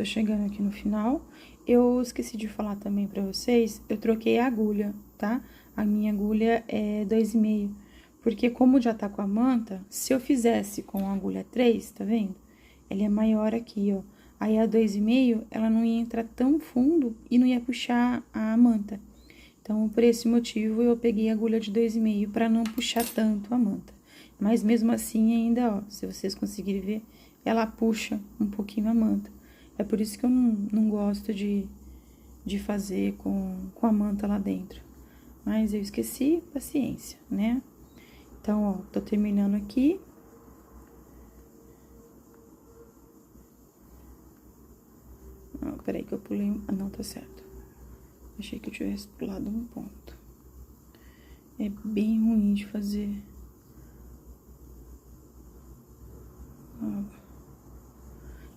tô chegando aqui no final. Eu esqueci de falar também pra vocês, eu troquei a agulha, tá? A minha agulha é 2,5, porque como já tá com a manta, se eu fizesse com a agulha 3, tá vendo? Ela é maior aqui, ó. Aí a 2,5, ela não ia entrar tão fundo e não ia puxar a manta. Então, por esse motivo, eu peguei a agulha de 2,5 pra não puxar tanto a manta. Mas mesmo assim, ainda, ó, se vocês conseguirem ver, ela puxa um pouquinho a manta. É por isso que eu não gosto de fazer com a manta lá dentro. Mas eu esqueci, paciência, né? Então, ó, tô terminando aqui. Ah, peraí que eu pulei... Ah, não, tá certo. Achei que eu tivesse pulado um ponto. É bem ruim de fazer. Ó.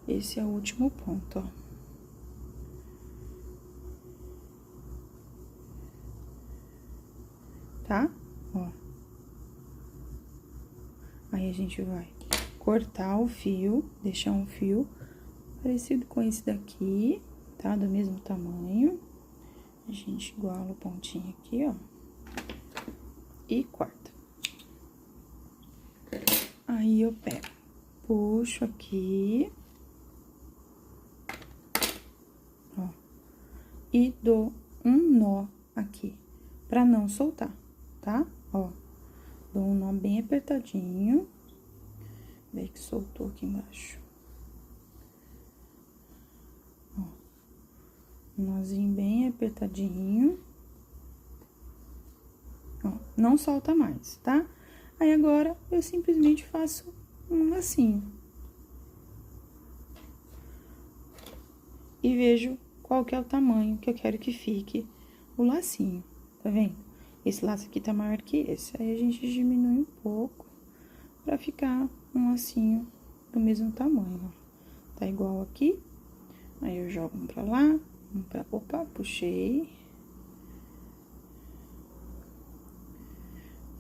Esse é o último ponto, ó. Tá? Ó. Aí, a gente vai cortar o fio, deixar um fio parecido com esse daqui, tá? Do mesmo tamanho. A gente iguala o pontinho aqui, ó. E corta. Aí, eu pego, puxo aqui. Ó. E dou um nó aqui, pra não soltar, tá? Ó. Dou um nó bem apertadinho. Vê que soltou aqui embaixo. Ó. Um nozinho bem apertadinho. Ó, não solta mais, tá? Aí, agora, eu simplesmente faço um lacinho. E vejo qual que é o tamanho que eu quero que fique o lacinho, tá vendo? Esse laço aqui tá maior que esse. Aí, a gente diminui um pouco pra ficar um lacinho do mesmo tamanho, ó. Tá igual aqui. Aí, eu jogo um pra lá, um pra... Opa, puxei.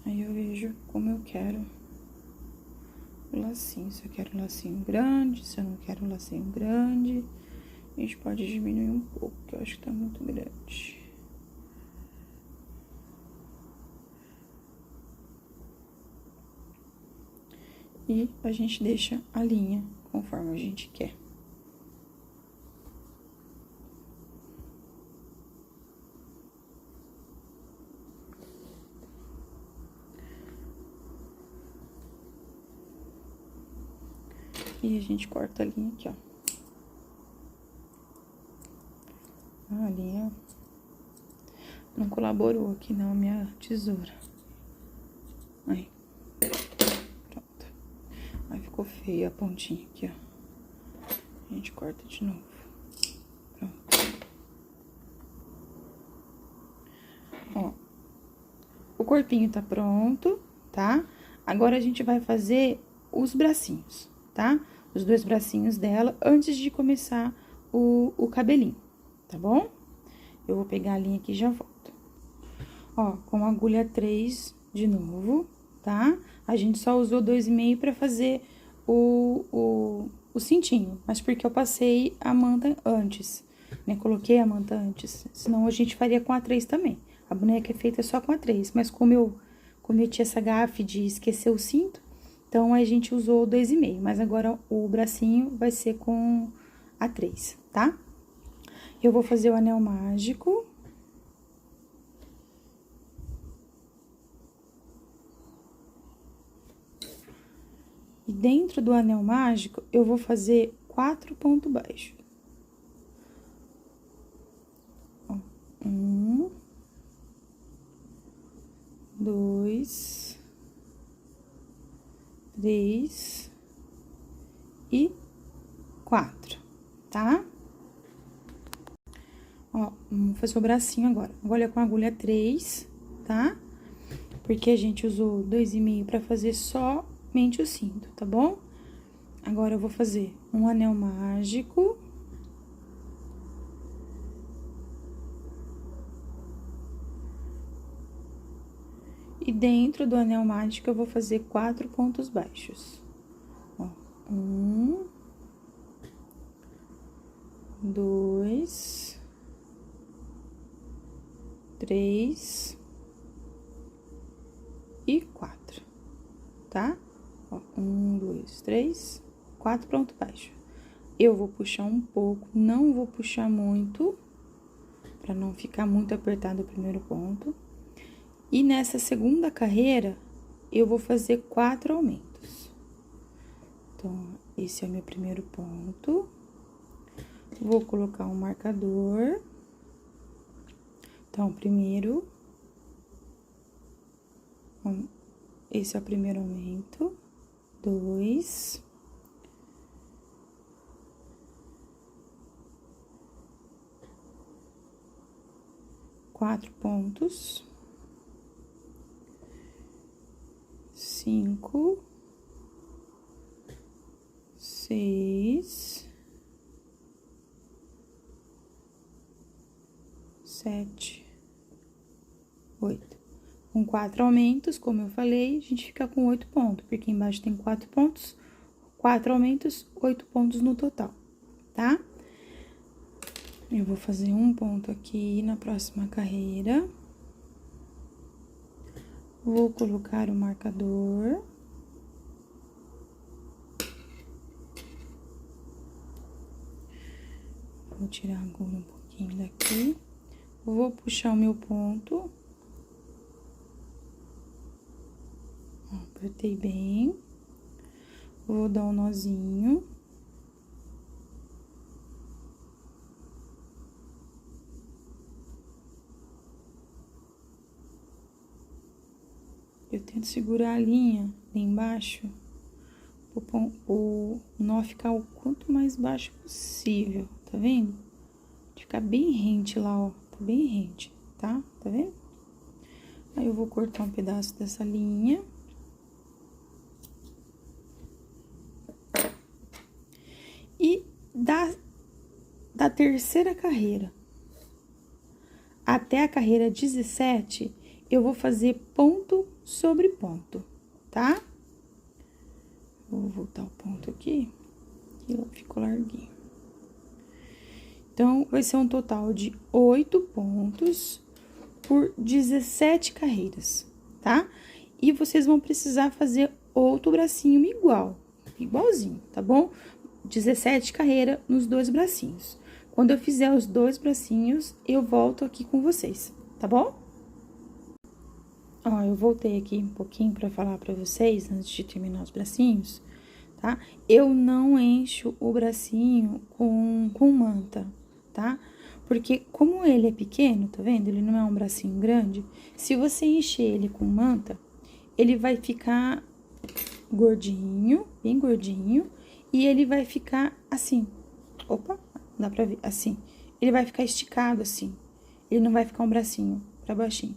Aí, eu vejo como eu quero o lacinho. Se eu quero um lacinho grande, se eu não quero um lacinho grande. A gente pode diminuir um pouco, que eu acho que tá muito grande. E a gente deixa a linha conforme a gente quer. E a gente corta a linha aqui, ó. A linha não colaborou aqui não, minha tesoura. Aí. Pronto. Aí ficou feia a pontinha aqui, ó. A gente corta de novo. Pronto. Ó. O corpinho tá pronto, tá? Agora, a gente vai fazer os bracinhos, tá? Os 2 bracinhos dela, antes de começar o cabelinho, tá bom? Eu vou pegar a linha aqui e já volto. Ó, com a agulha 3 de novo, tá? A gente só usou 2,5 pra fazer o cintinho, mas porque eu passei a manta antes, né? Coloquei a manta antes, senão a gente faria com a 3 também. A boneca é feita só com a 3, mas como eu cometi essa gafe de esquecer o cinto, então a gente usou 2,5, mas agora o bracinho vai ser com a 3, tá? Eu vou fazer o anel mágico. E dentro do anel mágico, eu vou fazer 4 pontos baixos. Ó, 1, 2, 3 e 4, tá? Ó, vamos fazer o bracinho agora. Agora, com a agulha 3, tá? Porque a gente usou 2,5 pra fazer somente o cinto, tá bom? Agora, eu vou fazer um anel mágico. E dentro do anel mágico, eu vou fazer 4 pontos baixos. Ó, 1... 2, 3 e 4, tá? Ó, 1, 2, 3, 4, ponto baixo. Eu vou puxar um pouco, não vou puxar muito, pra não ficar muito apertado o primeiro ponto. E nessa segunda carreira, eu vou fazer 4 aumentos. Então, esse é o meu primeiro ponto. Vou colocar um marcador. Então, primeiro, esse é o primeiro aumento. 2. 4 pontos. 5, 6, 7, 8. Com 4 aumentos, como eu falei, a gente fica com 8 pontos, porque embaixo tem 4 pontos, 4 aumentos, 8 pontos no total, tá? Eu vou fazer um ponto aqui na próxima carreira. Vou colocar o marcador. Vou tirar agora um pouquinho daqui. Vou puxar o meu ponto. Ó, apertei bem. Vou dar um nozinho. Eu tento segurar a linha ali embaixo, o nó ficar o quanto mais baixo possível, tá vendo? Ficar bem rente lá, ó, tá bem rente, tá? Tá vendo? Aí eu vou cortar um pedaço dessa linha. E da terceira carreira até a carreira 17, eu vou fazer ponto sobre ponto, tá? Vou voltar o ponto aqui, que ficou larguinho. Então, vai ser um total de 8 pontos por 17 carreiras, tá? E vocês vão precisar fazer outro bracinho igualzinho, tá bom? 17 carreiras nos 2 bracinhos. Quando eu fizer os 2 bracinhos, eu volto aqui com vocês, tá bom? Ó, eu voltei aqui um pouquinho pra falar pra vocês, antes de terminar os bracinhos, tá? Eu não encho o bracinho com manta, tá? Porque como ele é pequeno, tá vendo? Ele não é um bracinho grande. Se você encher ele com manta, ele vai ficar gordinho, bem gordinho, e ele vai ficar assim. Opa, dá pra ver, assim. Ele vai ficar esticado assim. Ele não vai ficar um bracinho pra baixinho.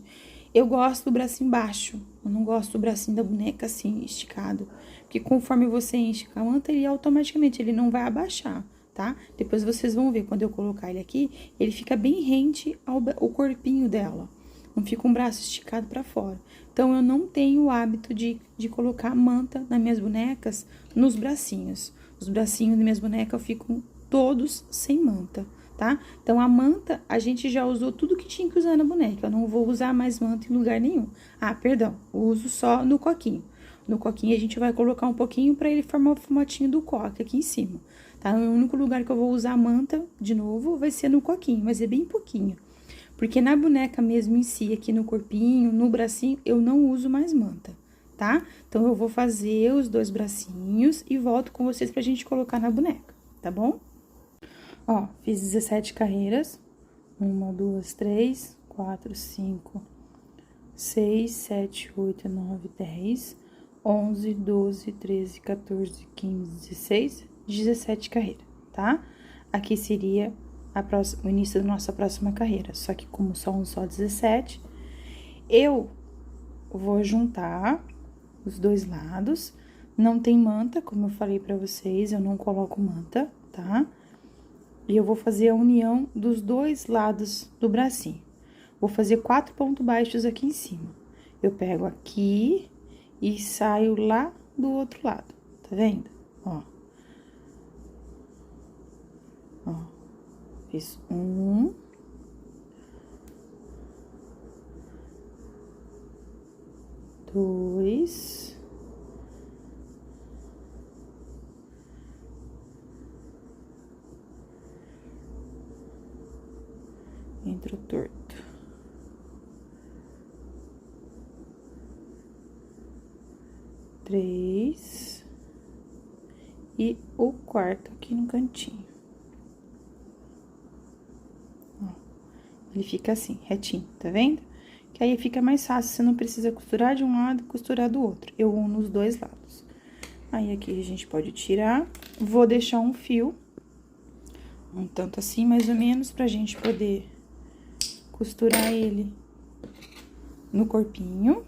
Eu gosto do bracinho baixo, eu não gosto do bracinho da boneca assim, esticado. Porque conforme você enche com a manta, ele automaticamente, ele não vai abaixar, tá? Depois vocês vão ver, quando eu colocar ele aqui, ele fica bem rente ao corpinho dela. Não fica um braço esticado pra fora. Então, eu não tenho o hábito de colocar manta nas minhas bonecas, nos bracinhos. Os bracinhos das minhas bonecas ficam todos sem manta, tá? Então, a manta, a gente já usou tudo que tinha que usar na boneca. Eu não vou usar mais manta em lugar nenhum. Ah, perdão, uso só no coquinho. No coquinho, a gente vai colocar um pouquinho pra ele formar o formatinho do coque aqui em cima, tá? O único lugar que eu vou usar manta, de novo, vai ser no coquinho, mas é bem pouquinho. Porque na boneca mesmo em si, aqui no corpinho, no bracinho, eu não uso mais manta, tá? Então, eu vou fazer os 2 bracinhos e volto com vocês pra gente colocar na boneca, tá bom? Ó, fiz 17 carreiras. 1, 2, 3, 4, 5, 6, 7, 8, 9, 10, 11, 12, 13, 14, 15, 16, 17 carreiras, tá? Aqui seria o início da nossa próxima carreira. Só que como são só 17, eu vou juntar os 2 lados. Não tem manta, como eu falei pra vocês, eu não coloco manta, tá? E eu vou fazer a união dos 2 lados do bracinho. Vou fazer 4 pontos baixos aqui em cima. Eu pego aqui e saio lá do outro lado, tá vendo? Ó. Ó. Fiz 1, 2, 3 e o quarto aqui no cantinho. Ó, ele fica assim, retinho, tá vendo? Que aí fica mais fácil, você não precisa costurar de um lado e costurar do outro. Eu uno os dois lados. Aí, aqui a gente pode tirar. Vou deixar um fio, um tanto assim, mais ou menos, pra gente poder costurar ele no corpinho,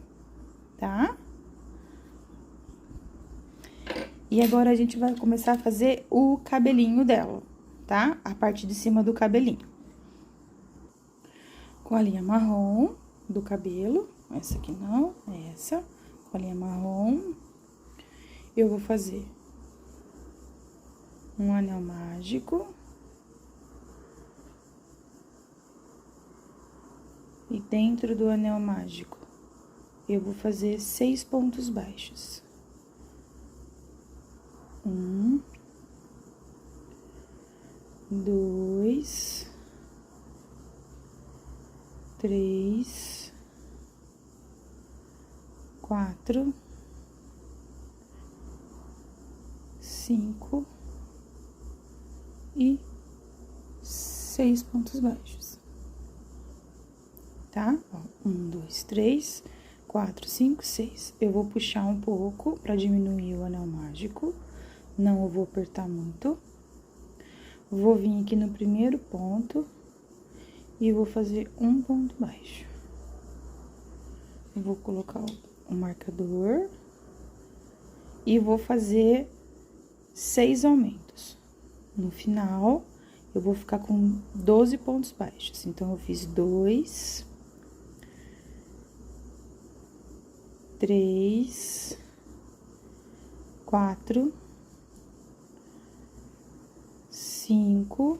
tá? E agora, a gente vai começar a fazer o cabelinho dela, tá? A parte de cima do cabelinho. Com a linha marrom do cabelo, essa aqui não, é essa. Com a linha marrom, eu vou fazer um anel mágico. E dentro do anel mágico, eu vou fazer 6 pontos baixos. 1, 2, 3, 4, 5 e 6 pontos baixos, tá? Ó, 1, 2, 3, 4, 5, 6. Eu vou puxar um pouco pra diminuir o anel mágico, não eu vou apertar muito. Vou vir aqui no primeiro ponto e vou fazer um ponto baixo. Vou colocar o marcador e vou fazer 6 aumentos. No final, eu vou ficar com 12 pontos baixos. Então, eu fiz 2, 3, 4, 5,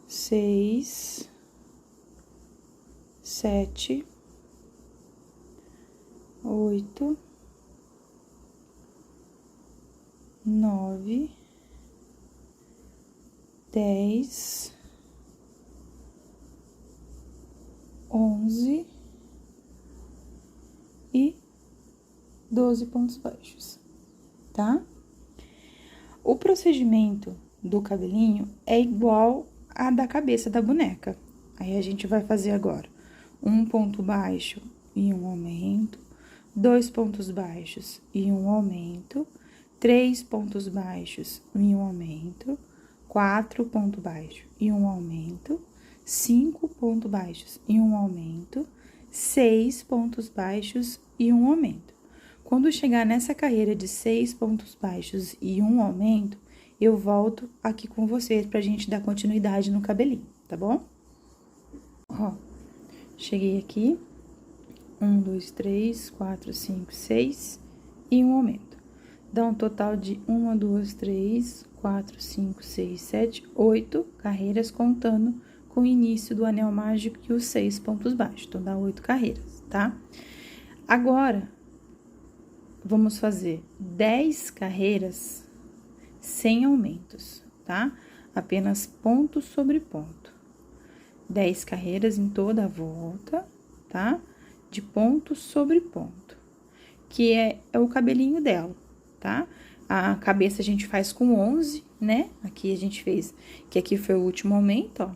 6, 7, 8, 9, 10, 11 e 12 pontos baixos, tá? O procedimento do cabelinho é igual a da cabeça da boneca. Aí, a gente vai fazer agora um ponto baixo e um aumento, 2 pontos baixos e um aumento, 3 pontos baixos e um aumento, 4 pontos baixos e um aumento, 5 pontos baixos e um aumento, 6 pontos baixos e um aumento. Quando chegar nessa carreira de 6 pontos baixos e um aumento, eu volto aqui com vocês pra gente dar continuidade no cabelinho, tá bom? Ó, cheguei aqui, 1, 2, 3, 4, 5, 6 e um aumento. Dá um total de 1, 2, 3, 4, 5, 6, 7, 8 carreiras, contando com o início do anel mágico e os 6 pontos baixos. Então, dá 8 carreiras, tá? Agora, vamos fazer 10 carreiras sem aumentos, tá? Apenas ponto sobre ponto. 10 carreiras em toda a volta, tá? De ponto sobre ponto, que é o cabelinho dela, tá? A cabeça a gente faz com 11, né? Aqui a gente fez, que aqui foi o último aumento, ó.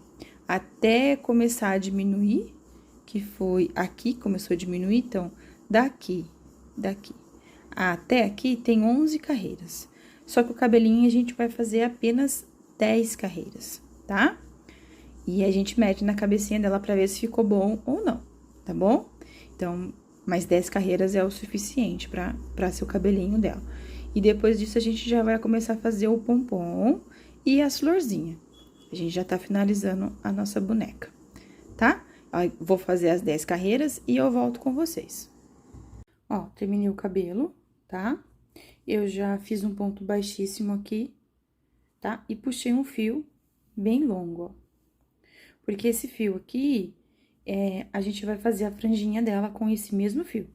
Até começar a diminuir, que foi aqui, começou a diminuir, então, daqui até aqui tem 11 carreiras. Só que o cabelinho a gente vai fazer apenas 10 carreiras, tá? E a gente mede na cabecinha dela pra ver se ficou bom ou não, tá bom? Então, mais 10 carreiras é o suficiente pra ser o cabelinho dela. E depois disso, a gente já vai começar a fazer o pompom e as florzinhas. A gente já tá finalizando a nossa boneca, tá? Eu vou fazer as 10 carreiras e eu volto com vocês. Ó, terminei o cabelo, tá? Eu já fiz um ponto baixíssimo aqui tá? E puxei um fio bem longo, ó. Porque esse fio aqui, a gente vai fazer a franjinha dela com esse mesmo fio,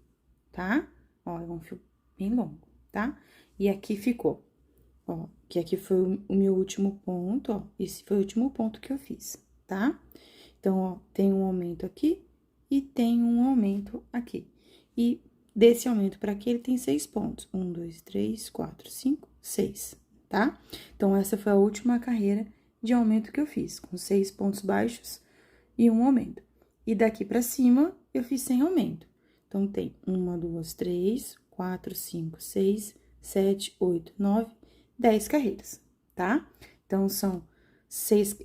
tá? Ó, é um fio bem longo, tá? E aqui ficou, ó, que aqui foi o meu último ponto, ó. Esse foi o último ponto que eu fiz, tá? Então, ó, tem um aumento aqui e tem um aumento aqui. E desse aumento para aqui, ele tem 6 pontos. 1, 2, 3, 4, 5, 6, tá? Então, essa foi a última carreira de aumento que eu fiz, com 6 pontos baixos e um aumento. E daqui pra cima, eu fiz sem aumento. Então, tem 1, 2, 3, 4, 5, 6, 7, 8, 9, 10 carreiras, tá? Então, são 6,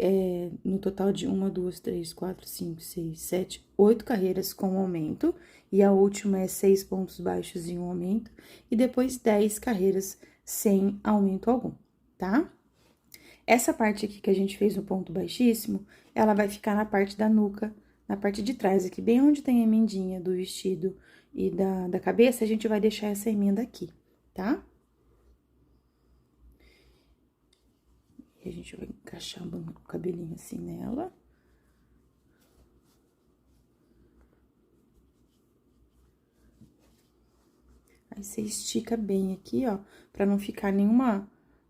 no total de 1, 2, 3, 4, 5, 6, 7, 8 carreiras com aumento. E a última é 6 pontos baixos e um aumento. E depois 10 carreiras sem aumento algum, tá? Essa parte aqui que a gente fez no ponto baixíssimo, ela vai ficar na parte da nuca, na parte de trás aqui, bem onde tem a emendinha do vestido e da cabeça, a gente vai deixar essa emenda aqui, tá? E a gente vai encaixar o cabelinho assim nela. Aí, você estica bem aqui, ó, pra não ficar nenhuma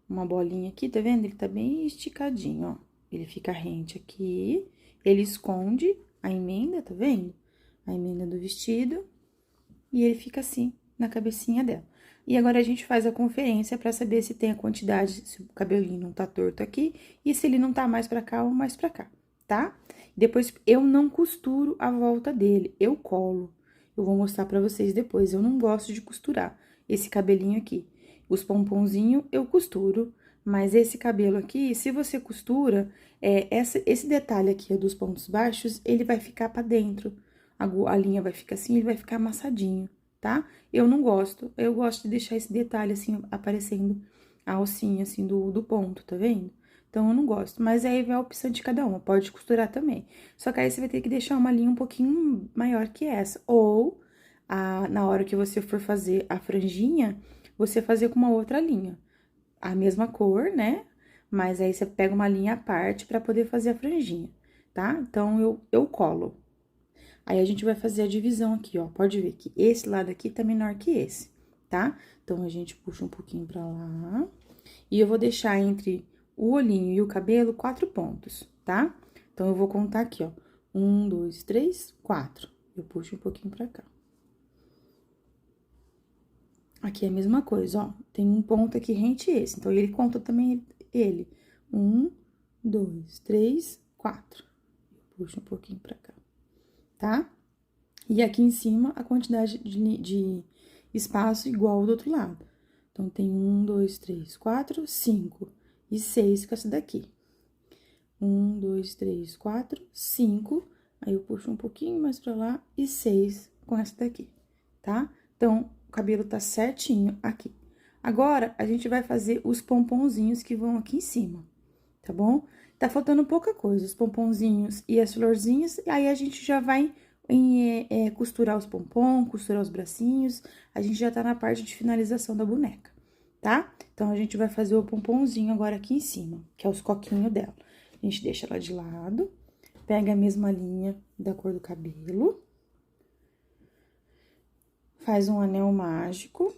uma bolinha aqui, tá vendo? Ele tá bem esticadinho, ó. Ele fica rente aqui, ele esconde a emenda, tá vendo? A emenda do vestido, e ele fica assim, na cabecinha dela. E agora, a gente faz a conferência pra saber se tem a quantidade, se o cabelinho não tá torto aqui, e se ele não tá mais pra cá ou mais pra cá, tá? Depois, eu não costuro a volta dele, eu colo. Eu vou mostrar pra vocês depois, eu não gosto de costurar esse cabelinho aqui. Os pomponzinhos eu costuro, mas esse cabelo aqui, se você costura, esse detalhe aqui dos pontos baixos, ele vai ficar pra dentro. A linha vai ficar assim, ele vai ficar amassadinho, tá? Eu não gosto, eu gosto de deixar esse detalhe assim, aparecendo a alcinha assim do ponto, tá vendo? Então, eu não gosto, mas aí vai a opção de cada uma, pode costurar também. Só que aí, você vai ter que deixar uma linha um pouquinho maior que essa, ou na hora que você for fazer a franjinha, você fazer com uma outra linha. A mesma cor, né? Mas aí, você pega uma linha à parte pra poder fazer a franjinha, tá? Então, eu colo. Aí, a gente vai fazer a divisão aqui, ó. Pode ver que esse lado aqui tá menor que esse, tá? Então, a gente puxa um pouquinho pra lá. E eu vou deixar entre o olhinho e o cabelo 4 pontos, tá? Então, eu vou contar aqui, ó. 1, 2, 3, 4. Eu puxo um pouquinho pra cá. Aqui é a mesma coisa, ó. Tem um ponto aqui rente esse, então, ele conta também ele. 1, 2, 3, 4. Puxa um pouquinho pra cá, tá? E aqui em cima, a quantidade de espaço igual do outro lado. Então, tem 1, 2, 3, 4, 5 e 6 com essa daqui. 1, 2, 3, 4, 5. Aí, eu puxo um pouquinho mais pra lá e 6 com essa daqui, tá? Então, o cabelo tá certinho aqui. Agora, a gente vai fazer os pomponzinhos que vão aqui em cima, tá bom? Tá faltando pouca coisa, os pomponzinhos e as florzinhas, e aí a gente já vai costurar os pompons, costurar os bracinhos, a gente já tá na parte de finalização da boneca, tá? Então, a gente vai fazer o pomponzinho agora aqui em cima, que é os coquinhos dela. A gente deixa ela de lado, pega a mesma linha da cor do cabelo, faz um anel mágico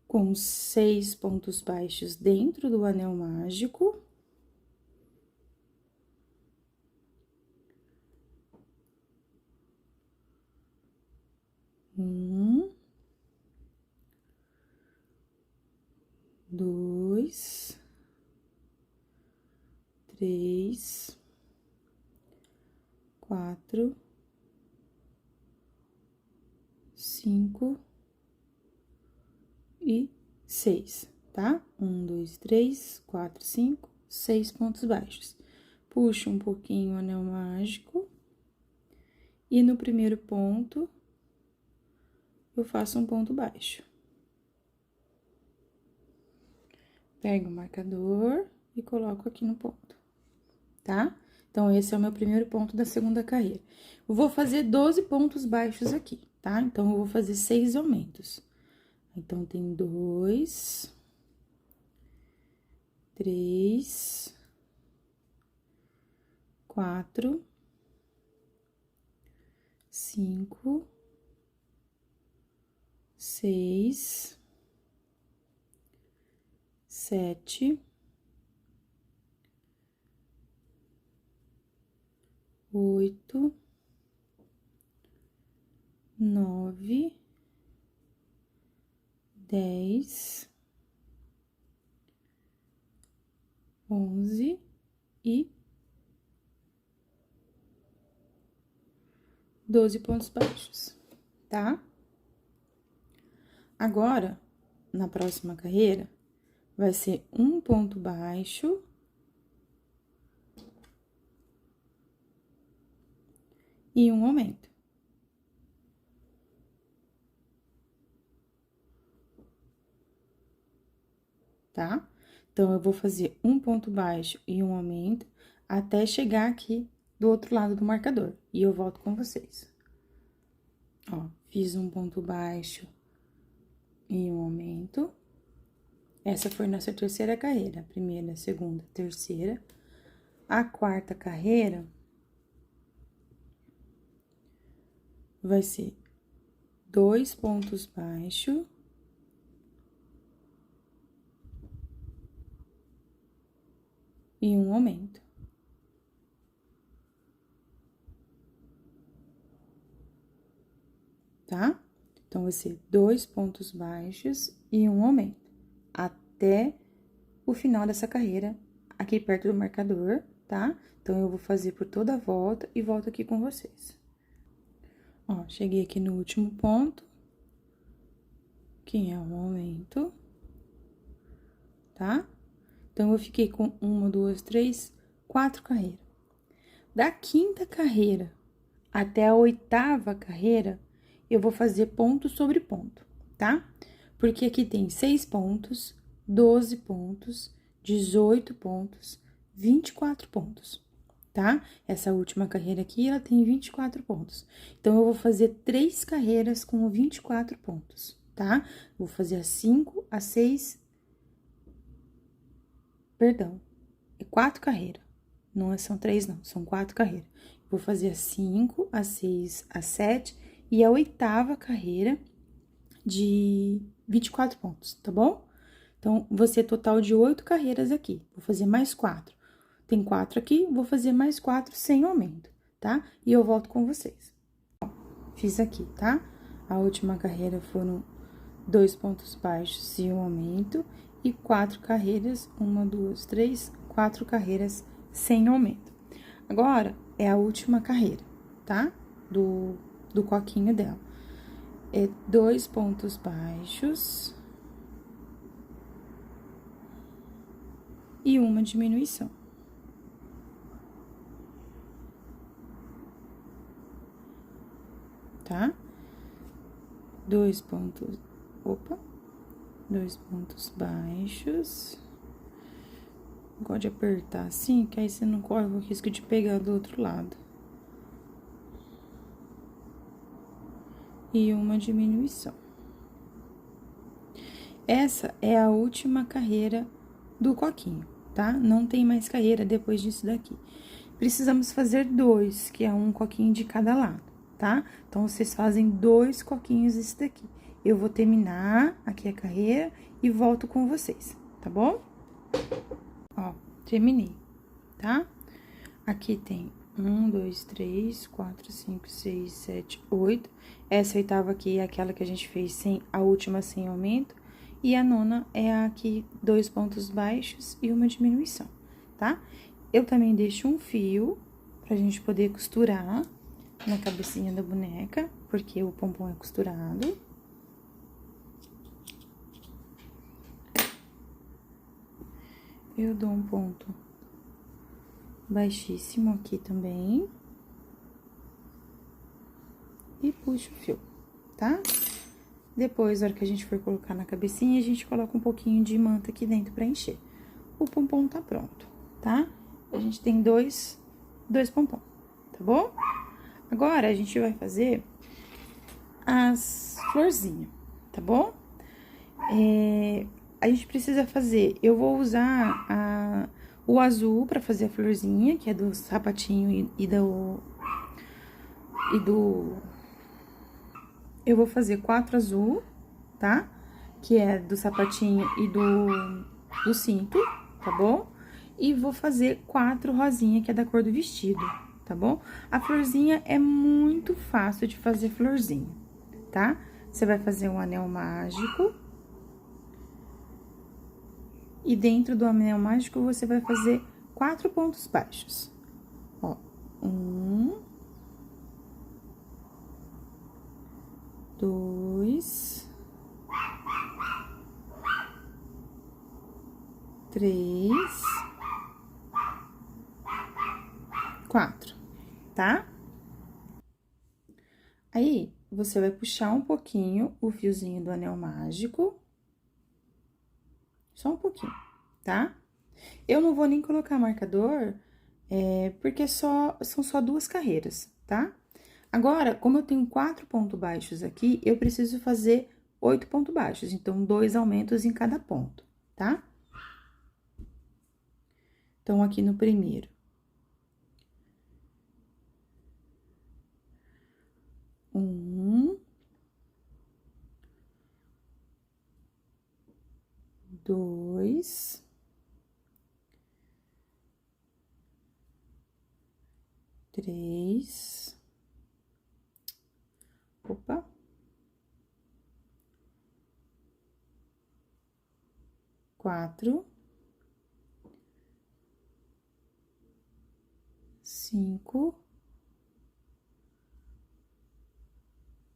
com 6 pontos baixos dentro do anel mágico. Um, 2, 3, 4, 5 e 6, tá? 1, 2, 3, 4, 5, 6 pontos baixos. Puxo um pouquinho o anel mágico. E no primeiro ponto, eu faço um ponto baixo. Pego o marcador e coloco aqui no ponto, tá? Então, esse é o meu primeiro ponto da segunda carreira. Eu vou fazer 12 pontos baixos aqui, tá? Então, eu vou fazer 6 aumentos. Então, tem 2, 3, 4, 5, 6, 7, 8, 9, 10, 11 e 12 pontos baixos, tá? Agora, na próxima carreira, vai ser um ponto baixo e um aumento. Tá? Então, eu vou fazer um ponto baixo e um aumento até chegar aqui do outro lado do marcador. E eu volto com vocês. Ó, fiz um ponto baixo e um aumento. Essa foi nossa terceira carreira. Primeira, segunda, terceira. A quarta carreira vai ser 2 pontos baixos e um aumento. Tá? Então, vai ser 2 pontos baixos e um aumento, até o final dessa carreira, aqui perto do marcador, tá? Então, eu vou fazer por toda a volta e volto aqui com vocês. Ó, cheguei aqui no último ponto, que é um aumento, tá? Então, eu fiquei com 1, 2, 3, 4 carreiras. Da quinta carreira até a oitava carreira, eu vou fazer ponto sobre ponto, tá? Porque aqui tem 6 pontos, 12 pontos, 18 pontos, 24 pontos, tá? Essa última carreira aqui, ela tem 24 pontos. Então, eu vou fazer 3 carreiras com 24 pontos, tá? Vou fazer a 5, a 6... Perdão, é 4 carreiras. Não são 3, não, são 4 carreiras. Vou fazer a 5, a 6, a 7 e a oitava carreira de 24 pontos, tá bom? Então, vou ser total de 8 carreiras aqui. Vou fazer mais 4. Tem 4 aqui, vou fazer mais 4 sem aumento, tá? E eu volto com vocês. Ó, fiz aqui, tá? A última carreira foram 2 pontos baixos e um aumento. E 4 carreiras, 1, 2, 3, 4 carreiras sem aumento. Agora, é a última carreira, tá? Do coquinho dela. É 2 pontos baixos e uma diminuição. Tá? 2 pontos... Opa! 2 pontos baixos. Gosto de apertar assim, que aí você não corre o risco de pegar do outro lado. E uma diminuição. Essa é a última carreira do coquinho, tá? Não tem mais carreira depois disso daqui. Precisamos fazer 2, que é um coquinho de cada lado, tá? Então, vocês fazem 2 coquinhos desse daqui. Eu vou terminar aqui a carreira e volto com vocês, tá bom? Ó, terminei, tá? Aqui tem 1, 2, 3, 4, 5, 6, 7, 8. Essa oitava aqui é aquela que a gente fez sem a última sem aumento. E a nona é a aqui, 2 pontos baixos e uma diminuição, tá? Eu também deixo um fio pra gente poder costurar na cabecinha da boneca, porque o pompom é costurado. Eu dou um ponto baixíssimo aqui também. E puxo o fio, tá? Depois, na hora que a gente for colocar na cabecinha, a gente coloca um pouquinho de manta aqui dentro pra encher. O pompom tá pronto, tá? A gente tem dois pompom, tá bom? Agora, a gente vai fazer as florzinhas, tá bom? a gente precisa fazer... Eu vou usar o azul pra fazer a florzinha, que é do sapatinho e do... Eu vou fazer 4 azul, tá? Que é do sapatinho e do cinto, tá bom? E vou fazer 4 rosinha, que é da cor do vestido, tá bom? A florzinha é muito fácil de fazer florzinha, tá? Você vai fazer um anel mágico. E dentro do anel mágico, você vai fazer 4 pontos baixos. Ó, 1, 2, 3, 4, tá? Aí, você vai puxar um pouquinho o fiozinho do anel mágico. Só um pouquinho, tá? Eu não vou nem colocar marcador, porque são só 2 carreiras, tá? Agora, como eu tenho 4 pontos baixos aqui, eu preciso fazer 8 pontos baixos. Então, 2 aumentos em cada ponto, tá? Então, aqui no primeiro. 1, 2, 3, opa, 4, 5,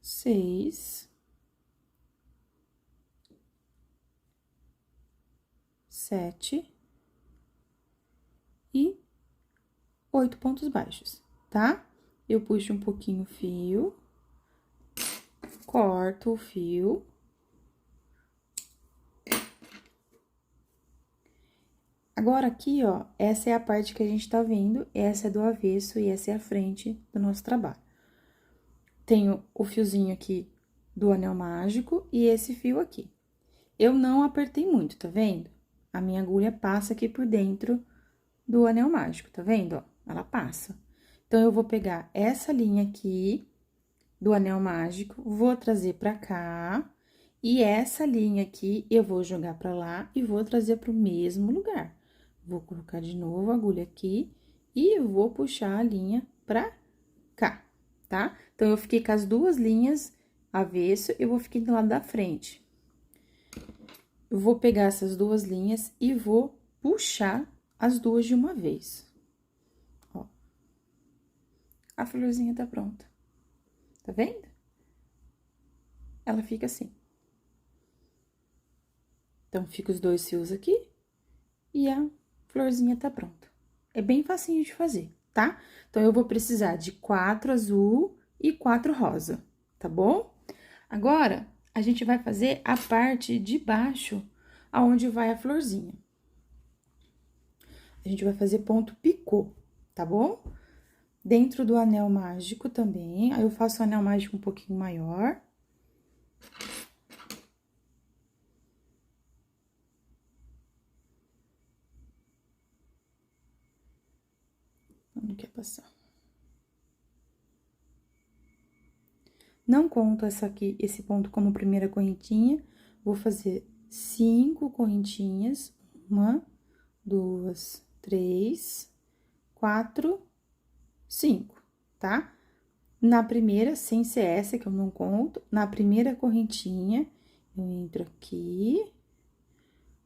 6, 7 e 8 pontos baixos, tá? Eu puxo um pouquinho o fio, corto o fio. Agora, aqui, ó, essa é a parte que a gente tá vendo, essa é do avesso e essa é a frente do nosso trabalho. Tenho o fiozinho aqui do anel mágico e esse fio aqui. Eu não apertei muito, tá vendo? A minha agulha passa aqui por dentro do anel mágico, tá vendo, ó? Ela passa. Então, eu vou pegar essa linha aqui do anel mágico, vou trazer pra cá, e essa linha aqui eu vou jogar pra lá e vou trazer pro mesmo lugar. Vou colocar de novo a agulha aqui e vou puxar a linha pra cá, tá? Então, eu fiquei com as 2 linhas avesso, eu vou ficar do lado da frente. Eu vou pegar essas 2 linhas e vou puxar as 2 de uma vez. Ó. A florzinha tá pronta. Tá vendo? Ela fica assim. Então, fica os 2 fios aqui e a florzinha tá pronta. É bem facinho de fazer, tá? Então, eu vou precisar de 4 azul e 4 rosa, tá bom? Agora, a gente vai fazer a parte de baixo, aonde vai a florzinha. A gente vai fazer ponto picô, tá bom? Dentro do anel mágico também, aí eu faço o anel mágico um pouquinho maior. Não quer passar. Não conto esse ponto como primeira correntinha, vou fazer 5 correntinhas, 1, 2, 3, 4, 5, tá? Na primeira, sem ser essa, que eu não conto, na primeira correntinha, eu entro aqui,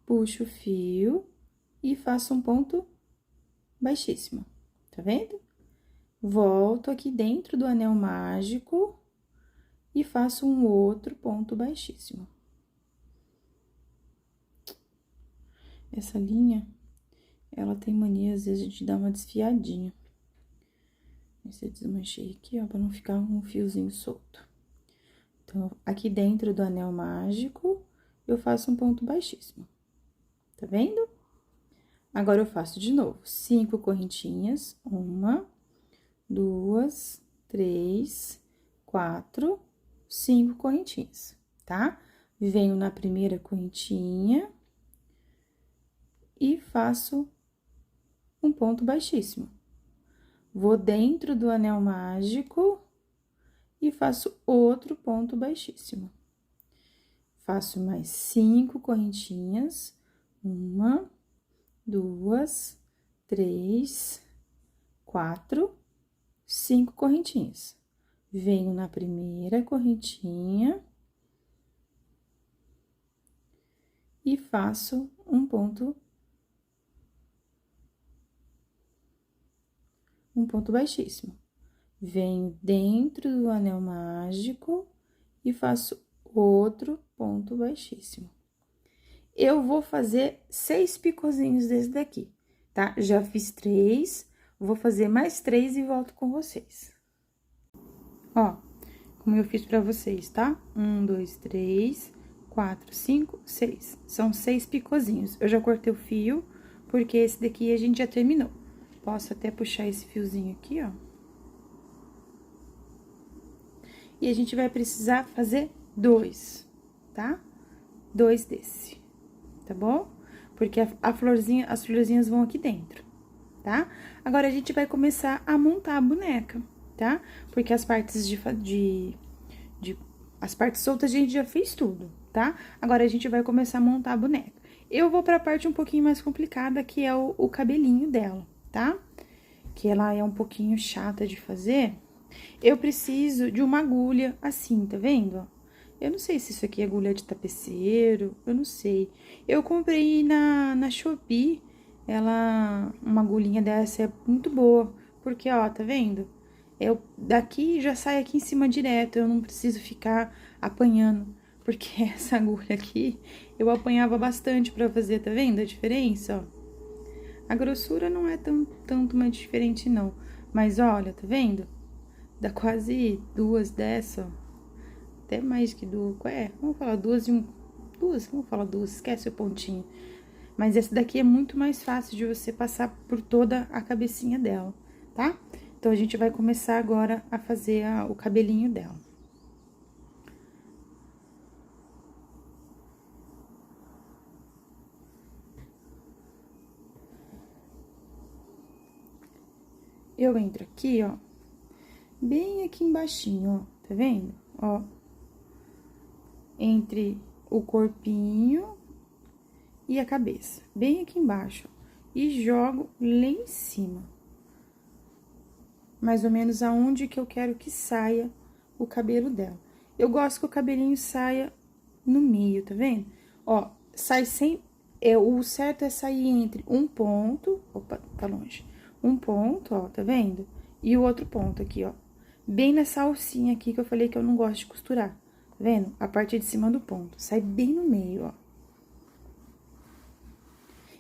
puxo o fio e faço um ponto baixíssimo, tá vendo? Volto aqui dentro do anel mágico e faço um outro ponto baixíssimo. Essa linha, ela tem mania, às vezes, de dar uma desfiadinha. Esse eu desmanchei aqui, ó, pra não ficar um fiozinho solto. Então, aqui dentro do anel mágico, eu faço um ponto baixíssimo. Tá vendo? Agora, eu faço de novo 5 correntinhas. 1, 2, 3, 4, 5 correntinhas, tá? Venho na primeira correntinha, e faço um ponto baixíssimo. Vou dentro do anel mágico e faço outro ponto baixíssimo. Faço mais 5 correntinhas, 1, 2, 3, 4, 5 correntinhas. Venho na primeira correntinha e faço um ponto baixíssimo. Venho dentro do anel mágico e faço outro ponto baixíssimo. Eu vou fazer 6 picozinhos desse daqui, tá? Já fiz 3, vou fazer mais 3 e volto com vocês. Ó, como eu fiz pra vocês, tá? 1, 2, 3, 4, 5, 6. São 6 picozinhos. Eu já cortei o fio, porque esse daqui a gente já terminou. Posso até puxar esse fiozinho aqui, ó. E a gente vai precisar fazer 2, tá? 2 desse, tá bom? Porque as florzinhas vão aqui dentro, tá? Agora, a gente vai começar a montar a boneca, tá? Porque as partes as partes soltas a gente já fez tudo, tá? Agora, a gente vai começar a montar a boneca. Eu vou pra parte um pouquinho mais complicada, que é o cabelinho dela, tá? Que ela é um pouquinho chata de fazer. Eu preciso de uma agulha assim, tá vendo? Eu não sei se isso aqui é agulha de tapeceiro, eu não sei. Eu comprei na Shopee, uma agulhinha dessa é muito boa, porque, ó, tá vendo? Daqui já sai aqui em cima direto, eu não preciso ficar apanhando, porque essa agulha aqui, eu apanhava bastante pra fazer, tá vendo a diferença, ó? A grossura não é tanto mais diferente, não, mas olha, tá vendo? Dá quase 2 dessa, ó. Até mais que 2, vamos falar 2 e 1, vamos falar 2, esquece o pontinho. Mas esse daqui é muito mais fácil de você passar por toda a cabecinha dela, tá? Então, a gente vai começar agora a fazer o cabelinho dela. Eu entro aqui, ó, bem aqui embaixinho, ó, tá vendo? Ó, entre o corpinho e a cabeça, bem aqui embaixo, e jogo lá em cima. Mais ou menos aonde que eu quero que saia o cabelo dela. Eu gosto que o cabelinho saia no meio, tá vendo? Ó, sai sem... o certo é sair entre um ponto... Opa, tá longe. Um ponto, ó, tá vendo? E o outro ponto aqui, ó. Bem nessa alcinha aqui que eu falei que eu não gosto de costurar. Tá vendo? A parte de cima do ponto. Sai bem no meio, ó.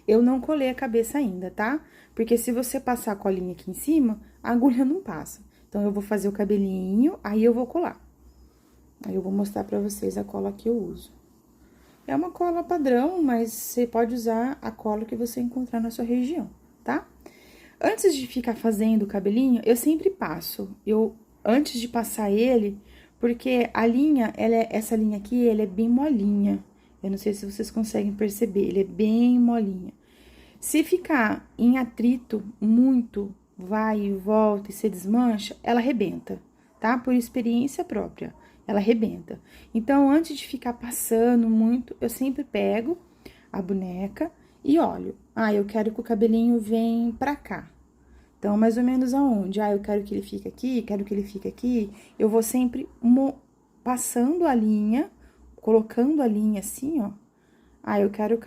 Eu não colei a cabeça ainda, tá? Porque se você passar a colinha aqui em cima, a agulha não passa. Então, eu vou fazer o cabelinho, aí eu vou colar. Aí, eu vou mostrar pra vocês a cola que eu uso. É uma cola padrão, mas você pode usar a cola que você encontrar na sua região, tá? Antes de ficar fazendo o cabelinho, eu sempre passo. Antes de passar ele, porque a linha, essa linha aqui, ela é bem molinha. Eu não sei se vocês conseguem perceber, ele é bem molinha. Se ficar em atrito muito, vai e volta e se desmancha, ela arrebenta, tá? Por experiência própria, ela arrebenta. Então, antes de ficar passando muito, eu sempre pego a boneca e olho. Ah, eu quero que o cabelinho venha pra cá. Então, mais ou menos aonde? Ah, eu quero que ele fique aqui, quero que ele fique aqui. Eu vou sempre passando a linha, colocando a linha assim, ó. Ah, eu quero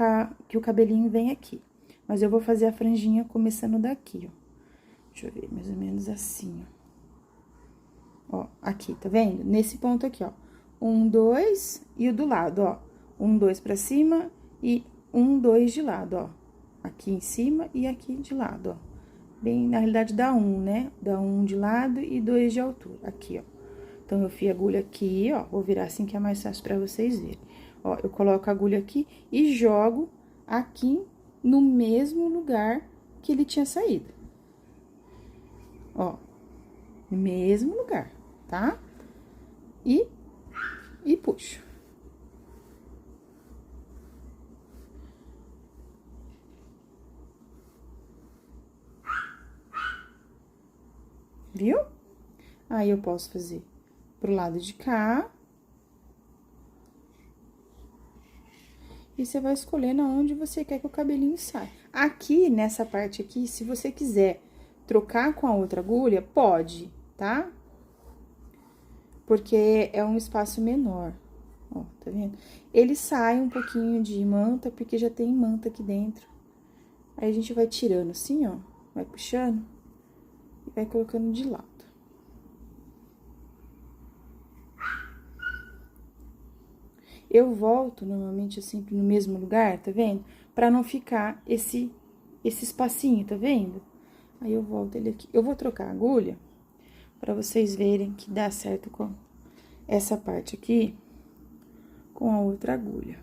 que o cabelinho venha aqui. Mas eu vou fazer a franjinha começando daqui, ó. Deixa eu ver, mais ou menos assim, ó. Ó, aqui, tá vendo? Nesse ponto aqui, ó. 1, 2 e o do lado, ó. 1, 2 pra cima e 1, 2 de lado, ó. Aqui em cima e aqui de lado, ó. Bem, na realidade, dá 1, né? Dá 1 de lado e 2 de altura, aqui, ó. Então, eu fio a agulha aqui, ó. Vou virar assim que é mais fácil pra vocês verem. Ó, eu coloco a agulha aqui e jogo aqui no mesmo lugar que ele tinha saído. Ó, no mesmo lugar, tá? E puxo. viu? Aí, eu posso fazer pro lado de cá. E você vai escolhendo aonde você quer que o cabelinho saia. Aqui, nessa parte aqui, se você quiser trocar com a outra agulha, pode, tá? Porque é um espaço menor. Ó, tá vendo? Ele sai um pouquinho de manta, porque já tem manta aqui dentro. Aí, a gente vai tirando assim, ó. Vai puxando e vai colocando de lado. Eu volto, normalmente, sempre no mesmo lugar, tá vendo? Pra não ficar esse espacinho, tá vendo? Aí, eu volto ele aqui. Eu vou trocar a agulha pra vocês verem que dá certo com essa parte aqui com a outra agulha.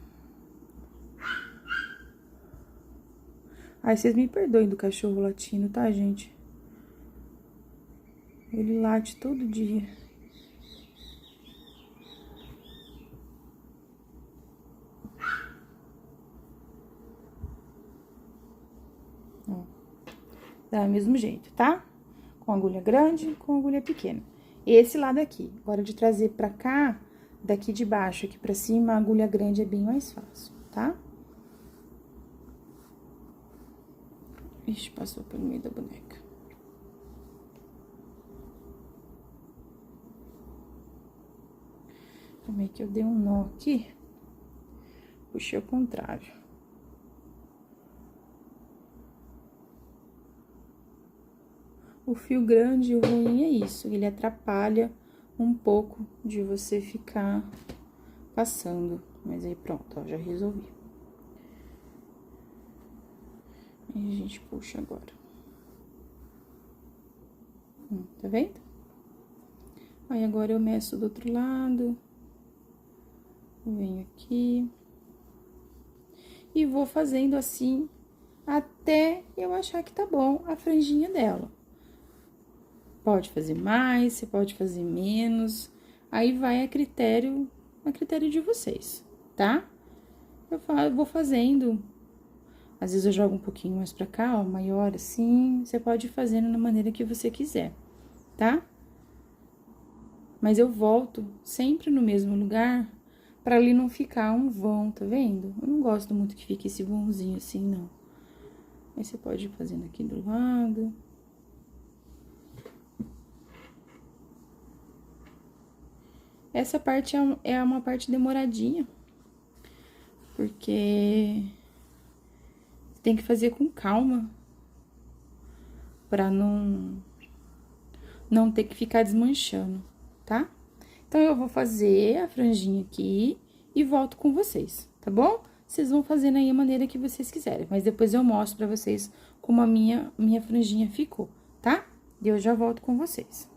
Ai, vocês me perdoem do cachorro latindo, tá, gente? Ele late todo dia. Ó, dá do mesmo jeito, tá? Com agulha grande, com agulha pequena. Esse lado aqui. Agora, de trazer pra cá, daqui de baixo aqui pra cima, a agulha grande é bem mais fácil, tá? Ixi, passou pelo meio da boneca. Como é que eu dei um nó aqui? Puxei ao contrário. O fio grande, o ruim é isso, ele atrapalha um pouco de você ficar passando. Mas aí, pronto, ó, já resolvi. Aí, a gente puxa agora. Tá vendo? Aí, agora eu meço do outro lado. Venho aqui. E vou fazendo assim, até eu achar que tá bom a franjinha dela. Pode fazer mais, você pode fazer menos. Aí, vai a critério de vocês, tá? Eu vou fazendo. Às vezes, eu jogo um pouquinho mais pra cá, ó, maior assim. Você pode ir fazendo da maneira que você quiser, tá? Mas eu volto sempre no mesmo lugar, pra ali não ficar um vão, tá vendo? Eu não gosto muito que fique esse vãozinho assim, não. Aí, você pode ir fazendo aqui do lado. Essa parte é uma parte demoradinha, porque tem que fazer com calma, pra não ter que ficar desmanchando, tá? Então, eu vou fazer a franjinha aqui e volto com vocês, tá bom? Vocês vão fazendo aí a maneira que vocês quiserem, mas depois eu mostro pra vocês como a minha franjinha ficou, tá? E eu já volto com vocês.